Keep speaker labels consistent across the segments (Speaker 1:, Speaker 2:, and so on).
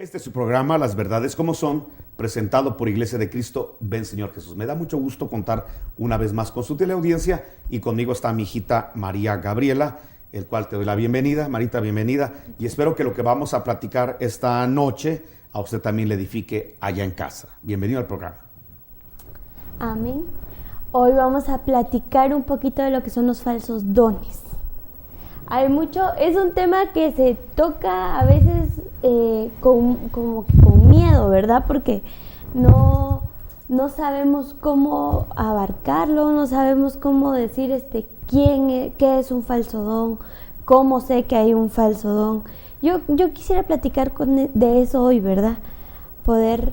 Speaker 1: Este es su programa, Las Verdades como Son, presentado por Iglesia de Cristo, Ven Señor Jesús. Me da mucho gusto contar una vez más con su teleaudiencia y conmigo está mi hijita María Gabriela, el cual te doy la bienvenida. Marita, bienvenida, y espero que lo que vamos a platicar esta noche a usted también le edifique allá en casa. Bienvenido al programa.
Speaker 2: Amén. Hoy vamos a platicar un poquito de lo que son los falsos dones. Es un tema que se toca a veces como que con miedo, ¿verdad? Porque no sabemos cómo abarcarlo, no sabemos cómo decir qué es un falso don, cómo sé que hay un falso don. Yo quisiera platicar de eso hoy, ¿verdad? Poder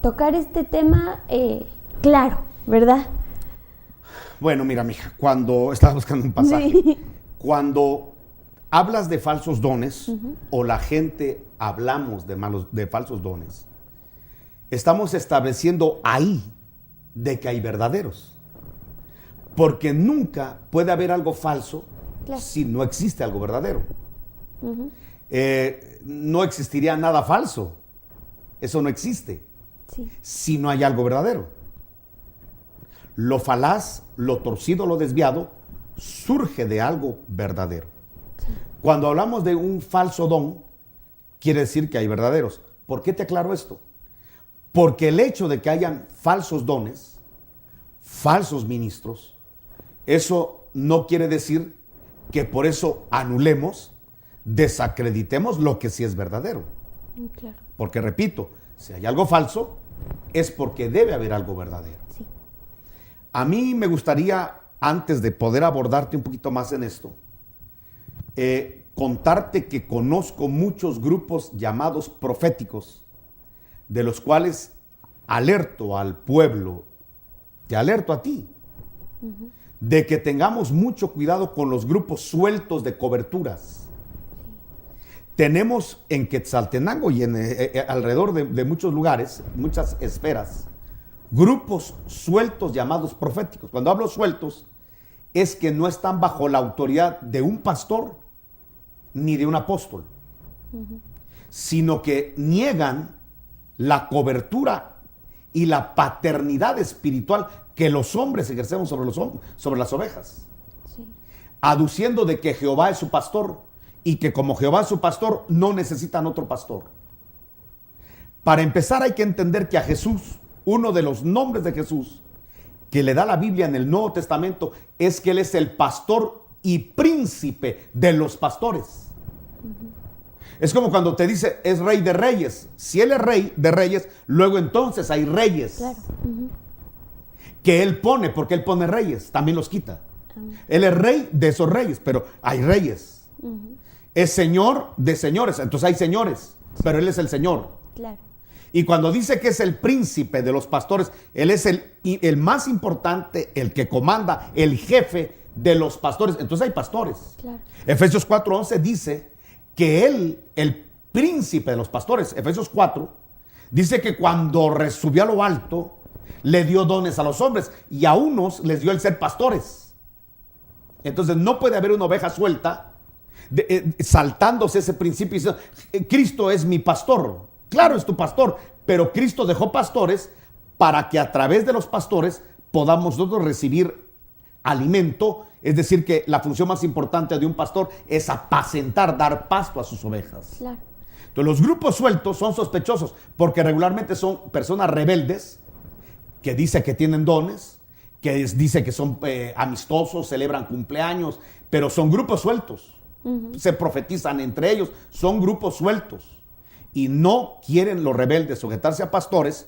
Speaker 2: tocar este tema claro, ¿verdad?
Speaker 1: Bueno, mira, mija, cuando estaba buscando un pasaje, sí. Cuando hablas de falsos dones, o la gente hablamos de falsos dones, estamos estableciendo ahí de que hay verdaderos. Porque nunca puede haber algo falso, claro, si no existe algo verdadero. No existiría nada falso. Eso no existe. Sí. Si no hay algo verdadero. Lo falaz, lo torcido, lo desviado, surge de algo verdadero. Sí. Cuando hablamos de un falso don, quiere decir que hay verdaderos. ¿Por qué te aclaro esto? Porque el hecho de que hayan falsos dones, falsos ministros, eso no quiere decir que por eso anulemos, desacreditemos lo que sí es verdadero. Claro. Porque repito, si hay algo falso, es porque debe haber algo verdadero. Sí. A mí me gustaría, antes de poder abordarte un poquito más en esto, contarte que conozco muchos grupos llamados proféticos, de los cuales alerto al pueblo, te alerto a ti, de que tengamos mucho cuidado con los grupos sueltos de coberturas. Tenemos en Quetzaltenango y alrededor de muchos lugares, muchas esferas, grupos sueltos llamados proféticos. Cuando hablo sueltos, es que no están bajo la autoridad de un pastor ni de un apóstol, sino que niegan la cobertura y la paternidad espiritual que los hombres ejercemos sobre las ovejas, sí, aduciendo de que Jehová es su pastor y que como Jehová es su pastor no necesitan otro pastor. Para empezar, hay que entender que a Jesús, uno de los nombres de Jesús que le da la Biblia en el Nuevo Testamento es que Él es el pastor y príncipe de los pastores. Es como cuando te dice es rey de reyes. Si Él es rey de reyes, luego entonces hay reyes, claro, que Él pone, porque Él pone reyes, también los quita. Él es rey de esos reyes, pero hay reyes. Es señor de señores, entonces hay señores, pero Él es el Señor. Claro. Y cuando dice que es el príncipe de los pastores, Él es el más importante, el que comanda, el jefe de los pastores. Entonces hay pastores. Claro. Efesios 4:11 dice que Él, el príncipe de los pastores, Efesios 4, dice que cuando subió a lo alto, le dio dones a los hombres y a unos les dio el ser pastores. Entonces no puede haber una oveja suelta saltándose ese principio y diciendo, Cristo es mi pastor. Claro, es tu pastor, pero Cristo dejó pastores para que a través de los pastores podamos nosotros recibir alimento. Es decir, que la función más importante de un pastor es apacentar, dar pasto a sus ovejas. Claro. Entonces los grupos sueltos son sospechosos porque regularmente son personas rebeldes que dicen que tienen dones, que dicen que son amistosos, celebran cumpleaños, pero son grupos sueltos. Se profetizan entre ellos, son grupos sueltos. Y no quieren los rebeldes sujetarse a pastores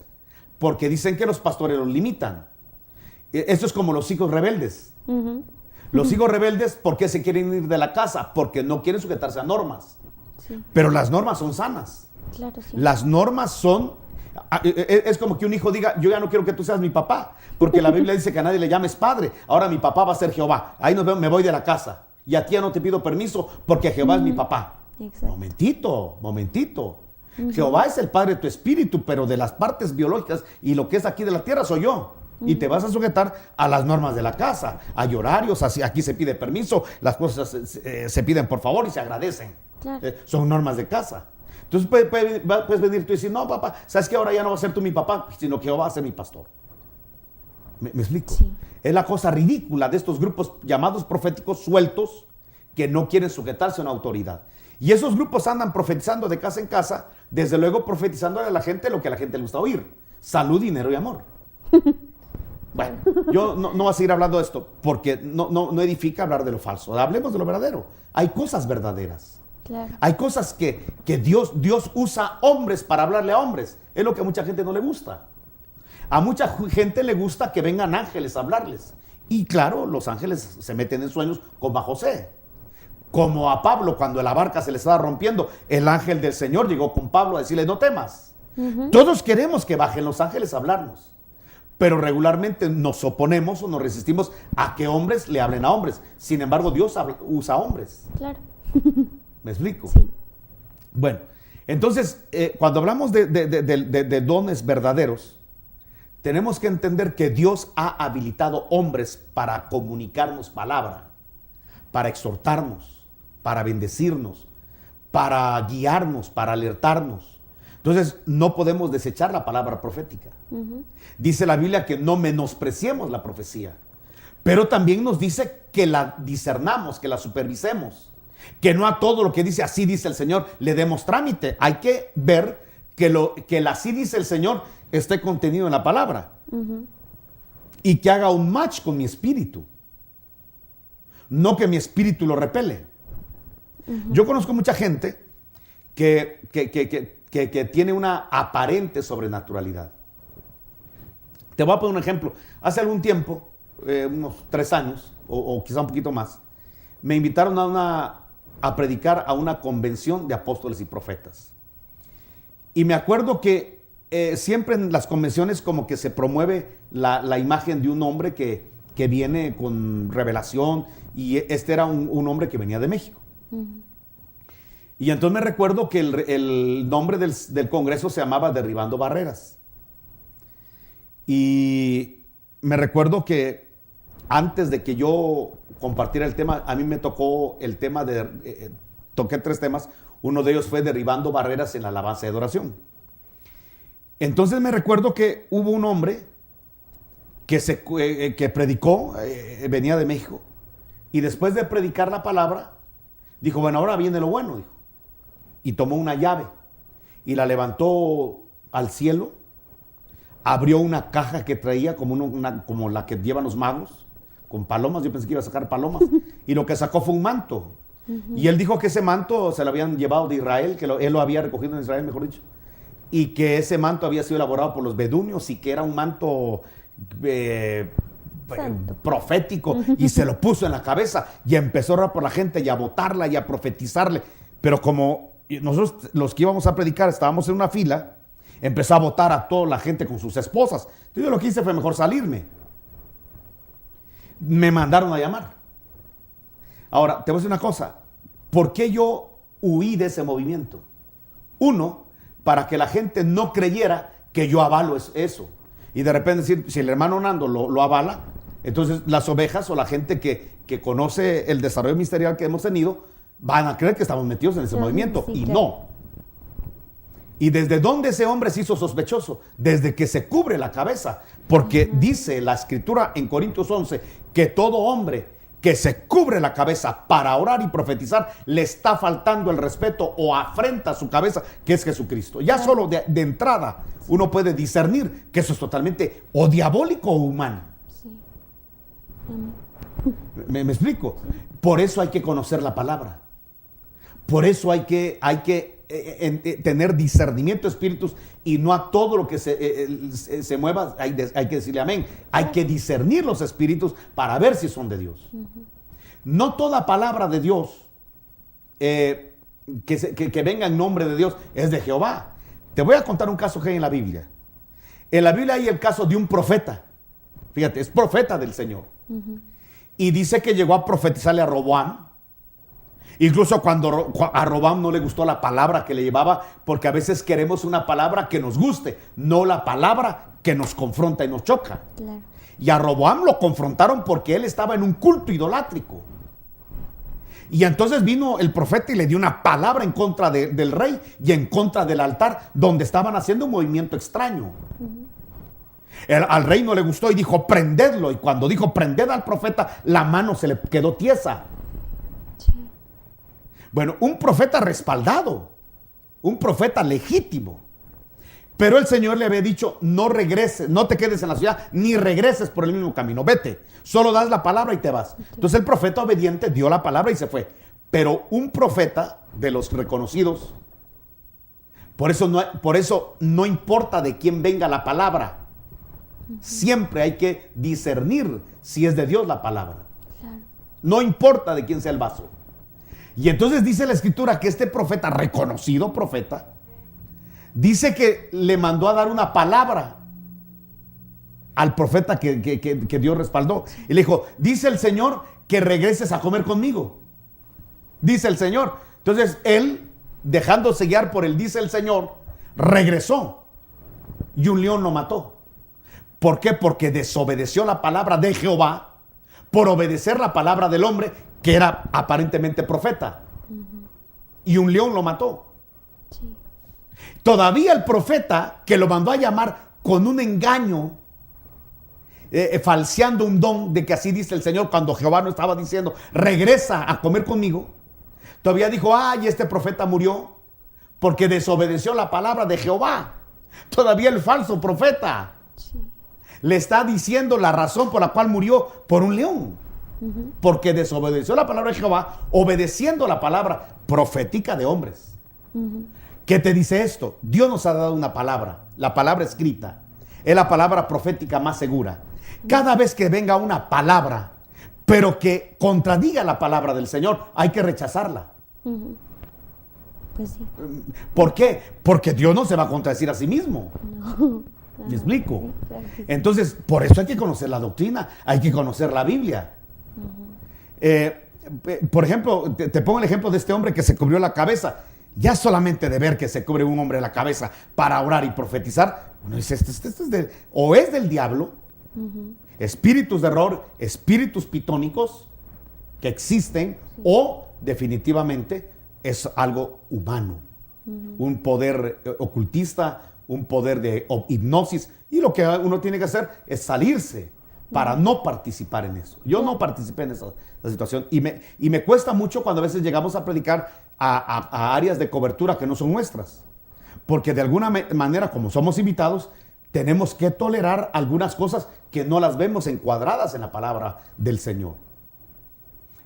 Speaker 1: porque dicen que los pastores los limitan. Esto es como los hijos rebeldes. Los hijos rebeldes, ¿por qué se quieren ir de la casa? Porque no quieren sujetarse a normas. Sí. Pero las normas son sanas. Claro, sí. Las normas son... Es como que un hijo diga, yo ya no quiero que tú seas mi papá, porque la Biblia dice que a nadie le llames padre. Ahora mi papá va a ser Jehová. Ahí nos vemos, me voy de la casa. Y a ti ya no te pido permiso porque Jehová es mi papá. Exacto. Momentito. Jehová es el padre de tu espíritu, pero de las partes biológicas y lo que es aquí de la tierra soy yo. Y te vas a sujetar a las normas de la casa. Hay horarios, aquí se pide permiso, las cosas se piden por favor y se agradecen. Claro. Son normas de casa. Entonces puedes venir tú y decir, no, papá, ¿sabes que ahora ya no va a ser tú mi papá, sino que va a ser mi pastor? ¿Me explico?
Speaker 2: Sí.
Speaker 1: Es la cosa ridícula de estos grupos llamados proféticos sueltos que no quieren sujetarse a una autoridad. Y esos grupos andan profetizando de casa en casa, desde luego profetizándole a la gente lo que a la gente le gusta oír: salud, dinero y amor. Bueno, yo no voy a seguir hablando de esto porque no edifica hablar de lo falso. Hablemos de lo verdadero. Hay cosas verdaderas.
Speaker 2: Claro.
Speaker 1: Hay cosas que Dios usa hombres para hablarle a hombres. Es lo que a mucha gente no le gusta. A mucha gente le gusta que vengan ángeles a hablarles. Y claro, los ángeles se meten en sueños como a José. Como a Pablo, cuando la barca se le estaba rompiendo, el ángel del Señor llegó con Pablo a decirle, no temas. Todos queremos que bajen los ángeles a hablarnos. Pero regularmente nos oponemos o nos resistimos a que hombres le hablen a hombres. Sin embargo, Dios usa hombres.
Speaker 2: Claro.
Speaker 1: ¿Me explico?
Speaker 2: Sí.
Speaker 1: Bueno, entonces, cuando hablamos de dones verdaderos, tenemos que entender que Dios ha habilitado hombres para comunicarnos palabra, para exhortarnos, para bendecirnos, para guiarnos, para alertarnos. Entonces, no podemos desechar la palabra profética. Dice la Biblia que no menospreciemos la profecía, pero también nos dice que la discernamos, que la supervisemos, que no a todo lo que dice así dice el Señor le demos trámite. Hay que ver que el así dice el Señor esté contenido en la palabra y que haga un match con mi espíritu, no que mi espíritu lo repele. Yo conozco mucha gente que tiene una aparente sobrenaturalidad. Te voy a poner un ejemplo. Hace algún tiempo, unos 3 años, o quizá un poquito más, me invitaron a predicar a una convención de apóstoles y profetas. Y me acuerdo que siempre en las convenciones como que se promueve la imagen de un hombre que viene con revelación, y este era un hombre que venía de México. Y entonces me recuerdo que el nombre del congreso se llamaba Derribando Barreras. Y me recuerdo que antes de que yo compartiera el tema, a mí me tocó el tema toqué 3 temas. Uno de ellos fue Derribando Barreras en la alabanza y adoración. Entonces me recuerdo que hubo un hombre que predicó, venía de México, y después de predicar la palabra, dijo, bueno, ahora viene lo bueno, dijo. Y tomó una llave y la levantó al cielo, abrió una caja que traía como la que llevan los magos, con palomas. Yo pensé que iba a sacar palomas, y lo que sacó fue un manto. Y él dijo que ese manto se lo habían llevado de Israel, que él lo había recogido en Israel, mejor dicho, y que ese manto había sido elaborado por los bedunios y que era un manto profético, y se lo puso en la cabeza y empezó a orar por la gente y a botarla y a profetizarle. Pero como nosotros, los que íbamos a predicar, estábamos en una fila, empezó a botar a toda la gente con sus esposas. Entonces yo lo que hice fue mejor salirme. Me mandaron a llamar. Ahora, te voy a decir una cosa. ¿Por qué yo huí de ese movimiento? Uno, para que la gente no creyera que yo avalo eso. Y de repente decir, si el hermano Nando lo avala, entonces las ovejas o la gente que conoce el desarrollo ministerial que hemos tenido van a creer que estamos metidos en ese movimiento. Sí, y claro. No. ¿Y desde dónde ese hombre se hizo sospechoso? Desde que se cubre la cabeza. Porque dice la Escritura en Corintios 11 que todo hombre que se cubre la cabeza para orar y profetizar le está faltando el respeto o afrenta su cabeza, que es Jesucristo. Ya solo de entrada uno puede discernir que eso es totalmente o diabólico o humano.
Speaker 2: Sí.
Speaker 1: ¿Me explico? Por eso hay que conocer la palabra. Por eso hay que tener discernimiento de espíritus, y no a todo lo que se mueva hay que decirle amén. Hay que discernir los espíritus para ver si son de Dios. No toda palabra de Dios que venga en nombre de Dios es de Jehová. Te voy a contar un caso que hay en la Biblia. En la Biblia hay el caso de un profeta. Fíjate, es profeta del Señor. Y dice que llegó a profetizarle a Roboam. Incluso cuando a Roboam no le gustó la palabra que le llevaba, porque a veces queremos una palabra que nos guste, no la palabra que nos confronta y nos choca. Claro. Y a Roboam lo confrontaron porque él estaba en un culto idolátrico. Y entonces vino el profeta y le dio una palabra en contra del rey y en contra del altar, donde estaban haciendo un movimiento extraño. Al rey no le gustó y dijo, prendedlo. Y cuando dijo, prended al profeta, la mano se le quedó tiesa. Sí. Bueno, un profeta respaldado, un profeta legítimo. Pero el Señor le había dicho, no regreses, no te quedes en la ciudad, ni regreses por el mismo camino, vete. Solo das la palabra y te vas. Entonces el profeta obediente dio la palabra y se fue. Pero un profeta de los reconocidos, por eso no importa de quién venga la palabra. Siempre hay que discernir si es de Dios la palabra. Claro. No importa de quién sea el vaso. Y entonces dice la escritura que este profeta, reconocido profeta, dice que le mandó a dar una palabra al profeta que Dios respaldó. Y le dijo, dice el Señor que regreses a comer conmigo. Dice el Señor. Entonces él, dejándose guiar por el dice el Señor, regresó. Y un león lo mató. ¿Por qué? Porque desobedeció la palabra de Jehová por obedecer la palabra del hombre que era aparentemente profeta. Y un león lo mató. Sí. Todavía el profeta que lo mandó a llamar con un engaño, falseando un don de que así dice el Señor, cuando Jehová no estaba diciendo, regresa a comer conmigo, todavía dijo, ay, este profeta murió porque desobedeció la palabra de Jehová. Todavía el falso profeta le está diciendo la razón por la cual murió por un león. Porque desobedeció la palabra de Jehová, obedeciendo la palabra profética de hombres. ¿Qué te dice esto? Dios nos ha dado una palabra, la palabra escrita. Es la palabra profética más segura. Cada vez que venga una palabra, pero que contradiga la palabra del Señor, hay que rechazarla. Pues sí. ¿Por qué? Porque Dios no se va a contradecir a sí mismo. No. ¿Me explico? Sí, claro que sí. Entonces, por eso hay que conocer la doctrina, hay que conocer la Biblia. Por ejemplo, te pongo el ejemplo de este hombre que se cubrió la cabeza. Ya solamente de ver que se cubre un hombre la cabeza para orar y profetizar, no es o es del diablo, espíritus de error, espíritus pitónicos que existen, o definitivamente es algo humano, un poder ocultista, un poder de hipnosis, y lo que uno tiene que hacer es salirse para no participar en eso. Yo no participé en esa situación y me cuesta mucho cuando a veces llegamos a predicar a áreas de cobertura que no son nuestras, porque de alguna manera, como somos invitados, tenemos que tolerar algunas cosas que no las vemos encuadradas en la palabra del Señor.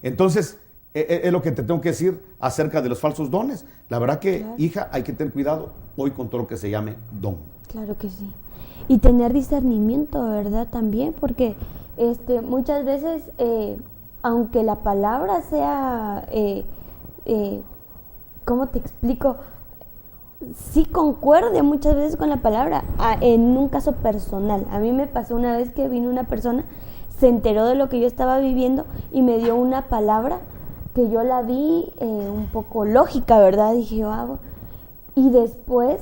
Speaker 1: Entonces, es lo que te tengo que decir acerca de los falsos dones. La verdad que, claro, hija, hay que tener cuidado hoy con todo lo que se llame don. Claro que sí. Y tener discernimiento, ¿verdad? También, porque muchas veces, aunque la palabra sea, ¿cómo te explico? Sí concuerde muchas veces con la palabra, en un caso personal. A mí me pasó una vez que vino una persona, se enteró de lo que yo estaba viviendo y me dio una palabra que yo la vi un poco lógica, ¿verdad? Dije, y después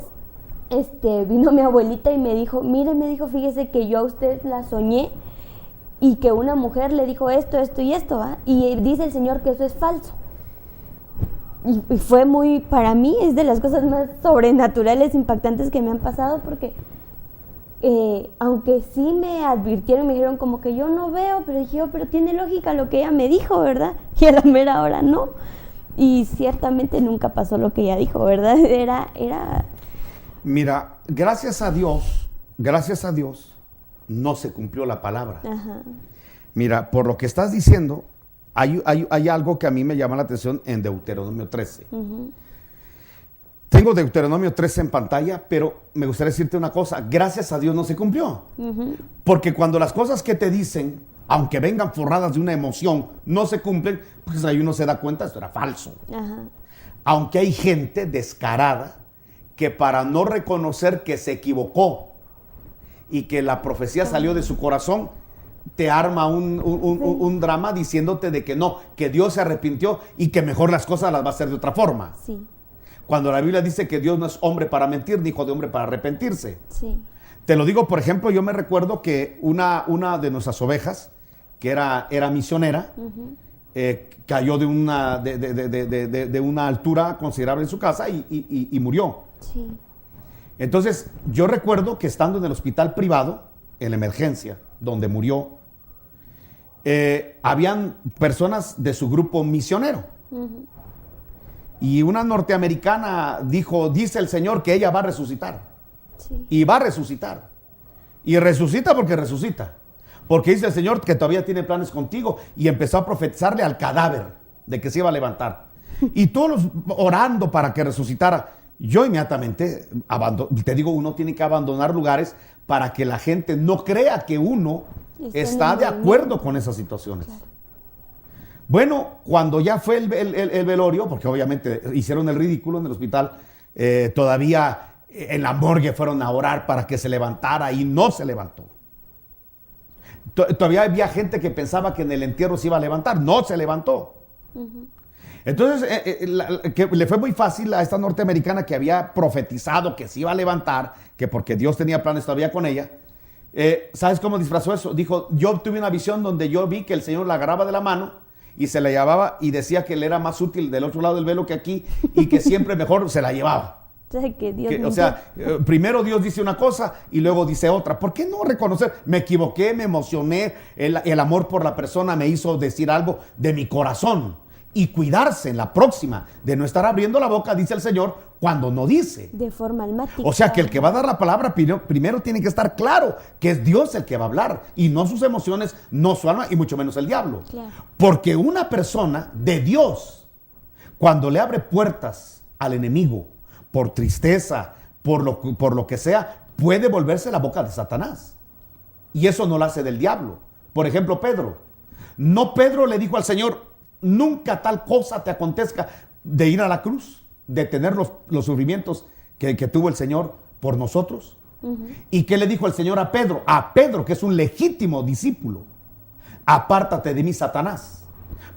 Speaker 1: vino mi abuelita y me dijo, mire, me dijo, fíjese que yo a usted la soñé y que una mujer le dijo esto, esto y esto, ¿va? Y dice el Señor que eso es falso. Y fue muy, para mí, es de las cosas más sobrenaturales, impactantes que me han pasado, porque aunque sí me advirtieron, me dijeron como que yo no veo, pero dije, pero tiene lógica lo que ella me dijo, ¿verdad? Y a la mera hora no. Y ciertamente nunca pasó lo que ella dijo, ¿verdad? Era... Mira, gracias a Dios, no se cumplió la palabra. Ajá. Mira, por lo que estás diciendo, hay algo que a mí me llama la atención en Deuteronomio 13. Tengo Deuteronomio 13 en pantalla, pero me gustaría decirte una cosa. Gracias a Dios no se cumplió. Porque cuando las cosas que te dicen, aunque vengan forradas de una emoción, no se cumplen, pues ahí uno se da cuenta, esto era falso. Ajá. Aunque hay gente descarada que para no reconocer que se equivocó y que la profecía salió de su corazón, te arma un drama diciéndote de que no, que Dios se arrepintió y que mejor las cosas las va a hacer de otra forma. Sí. Cuando la Biblia dice que Dios no es hombre para mentir, ni hijo de hombre para arrepentirse. Sí. Te lo digo, por ejemplo, yo me recuerdo que una de nuestras ovejas, que era misionera, cayó de una altura considerable en su casa y murió.
Speaker 2: Sí.
Speaker 1: Entonces, yo recuerdo que estando en el hospital privado, en la emergencia, donde murió, habían personas de su grupo misionero.
Speaker 2: Uh-huh.
Speaker 1: Y una norteamericana dice el Señor que ella va a resucitar.
Speaker 2: Sí.
Speaker 1: Y va a resucitar. Y resucita porque resucita. Porque dice el Señor que todavía tiene planes contigo. Y empezó a profetizarle al cadáver de que se iba a levantar. Y todos orando para que resucitara. Yo inmediatamente, te digo, uno tiene que abandonar lugares para que la gente no crea que uno está de acuerdo con esas situaciones. Claro. Bueno, cuando ya fue el velorio, porque obviamente hicieron el ridículo en el hospital, todavía en la morgue fueron a orar para que se levantara y no se levantó. Todavía había gente que pensaba que en el entierro se iba a levantar, no se levantó. Uh-huh. Entonces, que le fue muy fácil a esta norteamericana que había profetizado que se iba a levantar, que porque Dios tenía planes todavía con ella. ¿Sabes cómo disfrazó eso? Dijo, yo tuve una visión donde yo vi que el Señor la agarraba de la mano y se la llevaba y decía que le era más útil del otro lado del velo que aquí y que siempre mejor se la llevaba. Primero Dios dice una cosa y luego dice otra. ¿Por qué no reconocer? Me equivoqué, me emocioné, el amor por la persona me hizo decir algo de mi corazón. Y cuidarse en la próxima de no estar abriendo la boca, dice el Señor, cuando no dice.
Speaker 2: De forma almática.
Speaker 1: O sea que el que va a dar la palabra primero tiene que estar claro que es Dios el que va a hablar y no sus emociones, no su alma y mucho menos el diablo. Claro. Porque una persona de Dios, cuando le abre puertas al enemigo por tristeza, por lo que sea, puede volverse la boca de Satanás. Y eso no lo hace del diablo. Por ejemplo, Pedro. No, Pedro le dijo al Señor, nunca tal cosa te acontezca de ir a la cruz, de tener los sufrimientos que tuvo el Señor por nosotros. Uh-huh. ¿Y qué le dijo el Señor a Pedro? A Pedro, que es un legítimo discípulo. Apártate de mí, Satanás.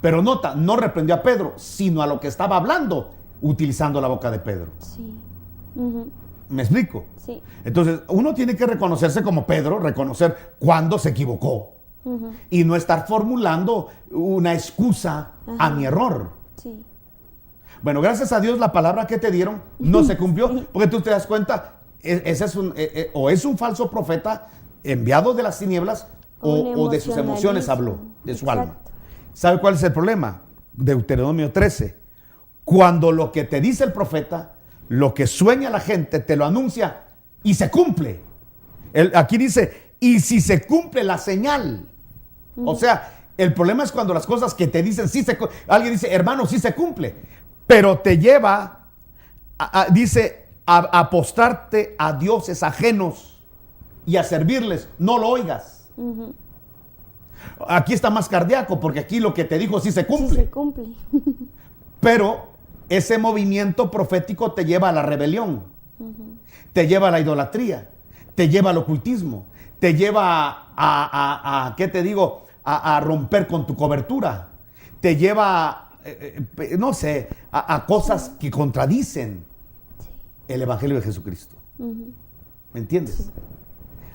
Speaker 1: Pero nota, no reprendió a Pedro, sino a lo que estaba hablando, utilizando la boca de Pedro.
Speaker 2: Sí. Uh-huh.
Speaker 1: ¿Me explico?
Speaker 2: Sí.
Speaker 1: Entonces, uno tiene que reconocerse como Pedro, reconocer cuándo se equivocó. Uh-huh. Y no estar formulando una excusa a mi error.
Speaker 2: Sí.
Speaker 1: Bueno, gracias a Dios la palabra que te dieron no se cumplió, sí. Porque tú te das cuenta, ese es un falso profeta enviado de las tinieblas o de sus emociones habló, de su alma. ¿Sabe cuál es el problema? Deuteronomio 13. Cuando lo que te dice el profeta, lo que sueña la gente, te lo anuncia y se cumple. Aquí dice, y si se cumple la señal. O sea, el problema es cuando las cosas que te dicen, alguien dice, hermano, sí se cumple, pero te lleva, dice, a postrarte a dioses ajenos y a servirles, no lo oigas. Uh-huh. Aquí está más cardíaco, porque aquí lo que te dijo sí se cumple.
Speaker 2: Sí se cumple.
Speaker 1: Pero ese movimiento profético te lleva a la rebelión, uh-huh. Te lleva a la idolatría, te lleva al ocultismo, te lleva ¿qué te digo? A romper con tu cobertura. Te lleva, no sé, a cosas que contradicen el Evangelio de Jesucristo. Uh-huh. ¿Me entiendes? Sí.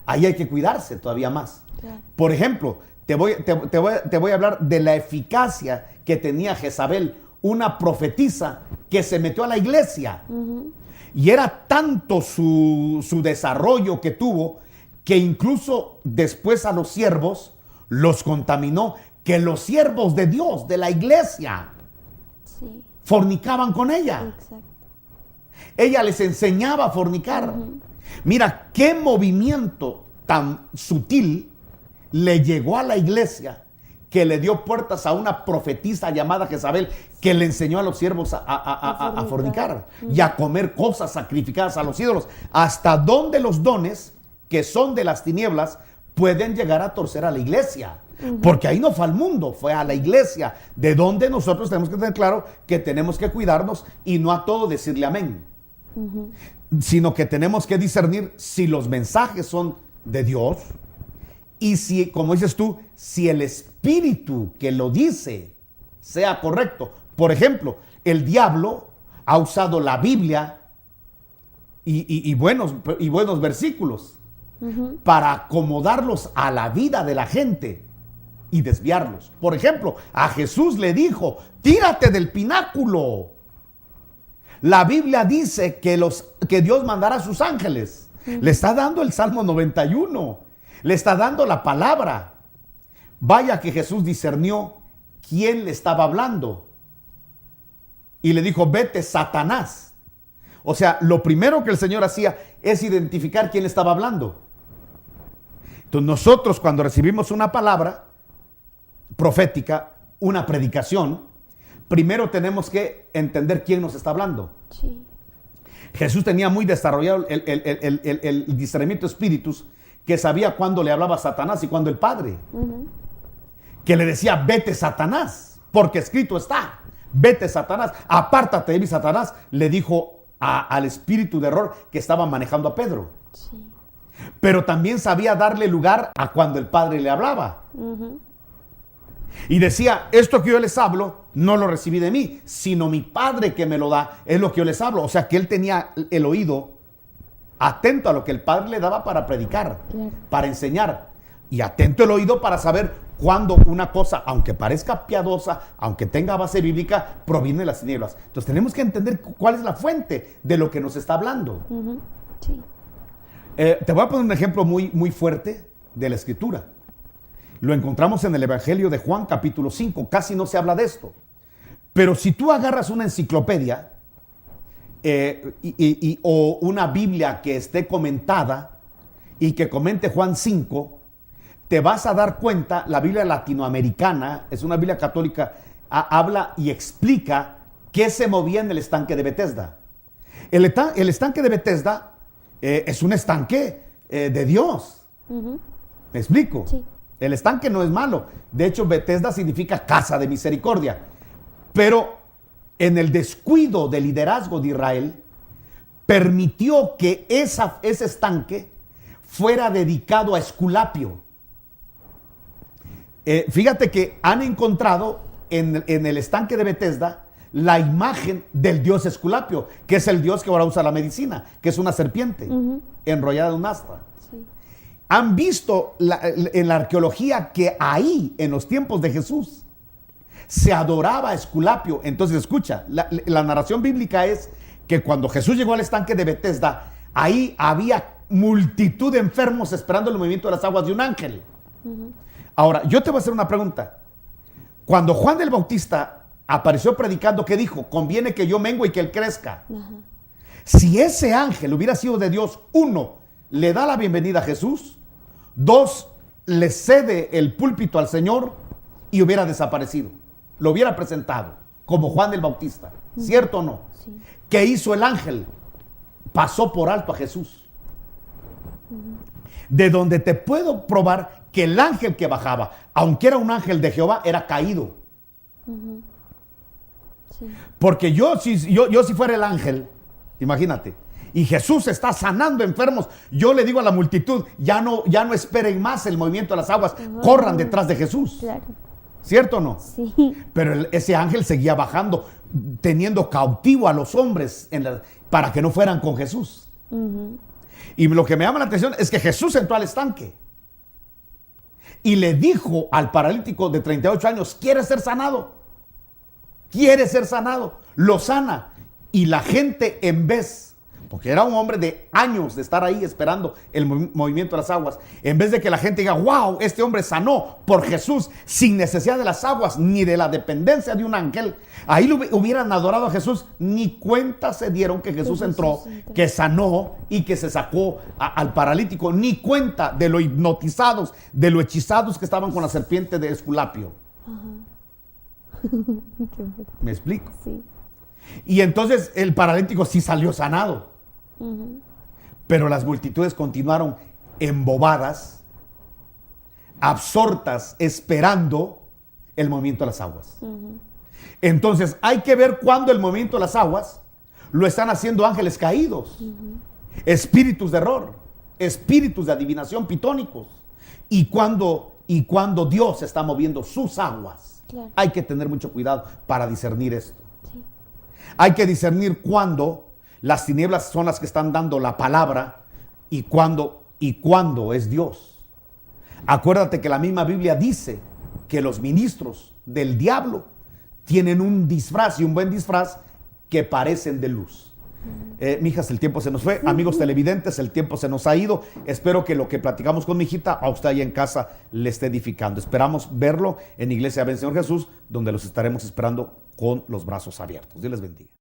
Speaker 1: Ahí hay que cuidarse todavía más. Claro. Por ejemplo, te voy a hablar de la eficacia que tenía Jezabel, una profetisa que se metió a la iglesia. Uh-huh. Y era tanto su desarrollo que tuvo, que incluso después a los siervos los contaminó, que los siervos de Dios, de la iglesia, sí, fornicaban con ella. Exacto. Ella les enseñaba a fornicar. Uh-huh. Mira, qué movimiento tan sutil le llegó a la iglesia, que le dio puertas a una profetisa llamada Jezabel, que le enseñó a los siervos a fornicar. Uh-huh. Y a comer cosas sacrificadas a los ídolos. Hasta donde los dones que son de las tinieblas pueden llegar a torcer a la iglesia. Uh-huh. Porque ahí no fue al mundo, fue a la iglesia, de donde nosotros tenemos que tener claro que tenemos que cuidarnos y no a todo decirle amén. Uh-huh. Sino que tenemos que discernir si los mensajes son de Dios y si, como dices tú, si el espíritu que lo dice sea correcto. Por ejemplo, el diablo ha usado la Biblia y buenos versículos, uh-huh, para acomodarlos a la vida de la gente y desviarlos. Por ejemplo, a Jesús le dijo, tírate del pináculo. La Biblia dice que Dios mandará a sus ángeles. Le está dando el Salmo 91. Le está dando la palabra. Vaya que Jesús discernió quién le estaba hablando. Y le dijo, vete, Satanás. O sea, lo primero que el Señor hacía es identificar quién le estaba hablando. Entonces nosotros cuando recibimos una palabra profética, una predicación, primero tenemos que entender quién nos está hablando.
Speaker 2: Sí.
Speaker 1: Jesús tenía muy desarrollado el discernimiento de espíritus, que sabía cuándo le hablaba a Satanás y cuándo el Padre. Que le decía, vete, Satanás, porque escrito está, vete, Satanás, apártate de mí, Satanás, le dijo al espíritu de error que estaba manejando a Pedro.
Speaker 2: Sí.
Speaker 1: Pero también sabía darle lugar a cuando el Padre le hablaba. Y decía, esto que yo les hablo, no lo recibí de mí, sino mi Padre que me lo da, es lo que yo les hablo. O sea, que él tenía el oído atento a lo que el Padre le daba para predicar,
Speaker 2: Claro.
Speaker 1: para enseñar. Y atento el oído para saber cuándo una cosa, aunque parezca piadosa, aunque tenga base bíblica, proviene de las tinieblas. Entonces tenemos que entender cuál es la fuente de lo que nos está hablando.
Speaker 2: Sí.
Speaker 1: Te voy a poner un ejemplo muy, muy fuerte de la Escritura. Lo encontramos en el Evangelio de Juan, capítulo 5. Casi no se habla de esto. Pero si tú agarras una enciclopedia o una Biblia que esté comentada y que comente Juan 5, te vas a dar cuenta, la Biblia latinoamericana, es una Biblia católica, habla y explica qué se movía en el estanque de Betesda. El estanque de Betesda es un estanque de Dios. ¿Me explico?
Speaker 2: Sí.
Speaker 1: El estanque no es malo. De hecho, Betesda significa casa de misericordia. Pero en el descuido del liderazgo de Israel, permitió que ese estanque fuera dedicado a Esculapio. Fíjate que han encontrado en el estanque de Betesda la imagen del dios Esculapio, que es el dios que ahora usa la medicina, que es una serpiente enrollada en un asta.
Speaker 2: Sí.
Speaker 1: Han visto en la arqueología que ahí, en los tiempos de Jesús, se adoraba a Esculapio. Entonces, escucha, la narración bíblica es que cuando Jesús llegó al estanque de Betesda, ahí había multitud de enfermos esperando el movimiento de las aguas de un ángel. Ahora, yo te voy a hacer una pregunta. Cuando Juan el Bautista apareció predicando, ¿qué dijo? Conviene que yo mengue y que él crezca. Si ese ángel hubiera sido de Dios, 1, le da la bienvenida a Jesús, 2, le cede el púlpito al Señor y hubiera desaparecido. Lo hubiera presentado como Juan el Bautista. ¿Cierto o no?
Speaker 2: Sí.
Speaker 1: ¿Qué hizo el ángel? Pasó por alto a Jesús. De donde te puedo probar que el ángel que bajaba, aunque era un ángel de Jehová, era caído.
Speaker 2: Sí.
Speaker 1: Porque yo si fuera el ángel, imagínate, y Jesús está sanando enfermos, yo le digo a la multitud, ya no esperen más el movimiento de las aguas, corran detrás de Jesús.
Speaker 2: Claro.
Speaker 1: ¿Cierto o no?
Speaker 2: Sí.
Speaker 1: Pero ese ángel seguía bajando, teniendo cautivo a los hombres para que no fueran con Jesús. Y lo que me llama la atención es que Jesús entró al estanque y le dijo al paralítico de 38 años, ¿quieres ser sanado? ¿Quieres ser sanado? Lo sana. Y la gente, en vez, porque era un hombre de años de estar ahí esperando el movimiento de las aguas, en vez de que la gente diga, wow, este hombre sanó por Jesús sin necesidad de las aguas ni de la dependencia de un ángel, ahí lo hubieran adorado a Jesús, ni cuenta se dieron que Jesús entró, que sanó y que se sacó al paralítico, ni cuenta de lo hipnotizados, de lo hechizados que estaban con la serpiente de Esculapio. ¿Me explico?
Speaker 2: Sí.
Speaker 1: Y entonces el paralítico sí salió sanado. Pero las multitudes continuaron embobadas, absortas, esperando el movimiento de las aguas. Entonces hay que ver cuándo el movimiento de las aguas lo están haciendo ángeles caídos, espíritus de error, espíritus de adivinación pitónicos, y cuando Dios está moviendo sus aguas.
Speaker 2: Claro.
Speaker 1: Hay que tener mucho cuidado para discernir esto.
Speaker 2: Sí.
Speaker 1: Hay que discernir cuándo las tinieblas son las que están dando la palabra y cuándo es Dios. Acuérdate que la misma Biblia dice que los ministros del diablo tienen un disfraz y un buen disfraz que parecen de luz. Mijas, el tiempo se nos fue. Amigos televidentes, el tiempo se nos ha ido. Espero que lo que platicamos con mi hijita a usted allá en casa le esté edificando. Esperamos verlo en Iglesia Ven Señor Jesús, donde los estaremos esperando con los brazos abiertos. Dios les bendiga.